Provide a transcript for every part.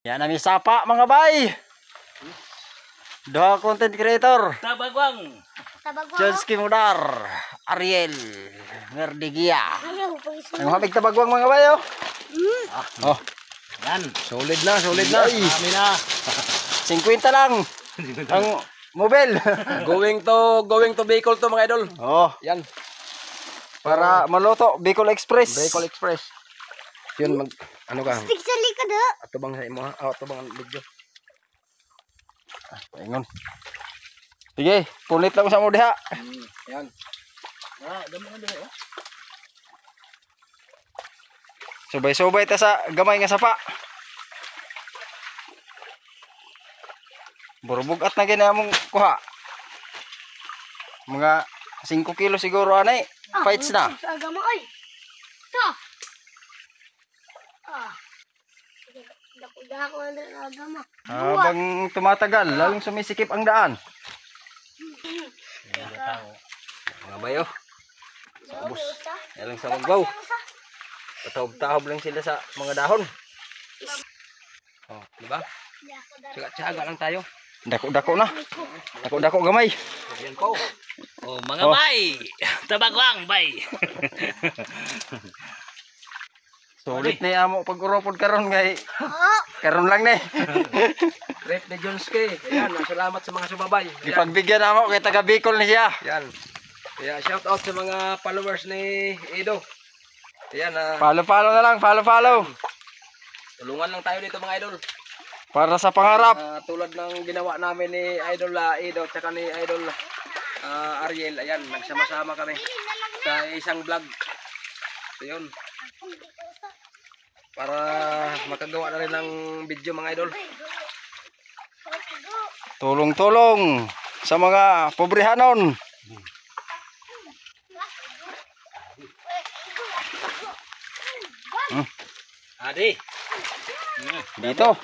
Yan na mi sapa mga bay. Duha content creator. Tabagwang. Jones Kimudar, Ariel, Merdigia. Ayaw, pag-isip. Ang habig tabagwang mga bay oh. Oh, Yan. solid na, solid na. Kami na. 50 lang. Ang mobile. Going to Bicol to mga idol. Oh, Yan, para maluto Bicol Express. Bicol Express. Yun mag ano ka? Stick sa likod ha. Atubang sa imo ha. Atubang video. Ingon. Sige, punit lang sa mo diha. Yan. Dami na dito. Subay-subay ta sa gamay nga sapa. Burubugat na gina mong kuha. Mga 5 kilo siguro anay. Fights na. Sa agama, oy. Ito. Dakudah ko na agama. Habang tumatagal, lalong sumisikip ang daan. Mga bayo. Ubus. Yalang sa magbaw. Pataob-taob lang sila sa mga dahon. Oh, di ba? Tsaga-tsaga lang tayo. Dako-dako na. Dako-dako gamay. Yan po. Oh, mga bay. Tabagwang bay. Sulit na amo pag uropod karon ngay. Karon lang ni. Rep ni Jonske. Yan, salamat sa mga sumabay. Yan. Ipagbigyan amo kay taga Bicol ni siya. Yan. Kaya shout out sa mga followers ni Edo. Yan, Follow-follow na lang, follow-follow. tulungan lang tayo dito mga idol. Para sa pangarap. Tulad ng ginawa namin ni Idol Edo at saka ni Idol Ariel. Ayan, nagsama-sama kami sa isang vlog. So yun. Para makagawa na rin ng video mga idol. Tulong-tulong sa mga pobrehanon. Adi. Dito.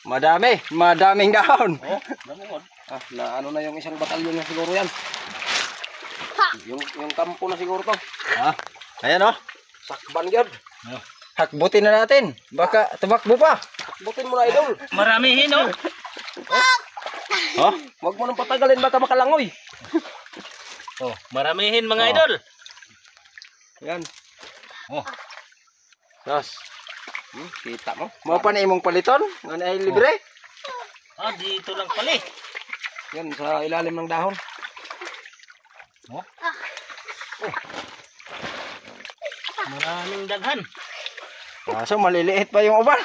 Madaming dahon. Na ano na yung isang batalyon na siguro yan. Yung kampo na siguro to. Ayan oh. Sakban yun. Hakbutin na natin. Baka tumakbo pa. Butin mo na idol. Maramihin oh. Oh, Huwag mo nang patagalin baka makalangoy. Oh, maramihin mga idol. Yan. Dos. Kita mo. Mo pa na imong paliton? Ngani ay libre? Dito lang pala. Yan sa ilalim ng dahon. Maraming daghan. Kaso maliliit pa yung uban.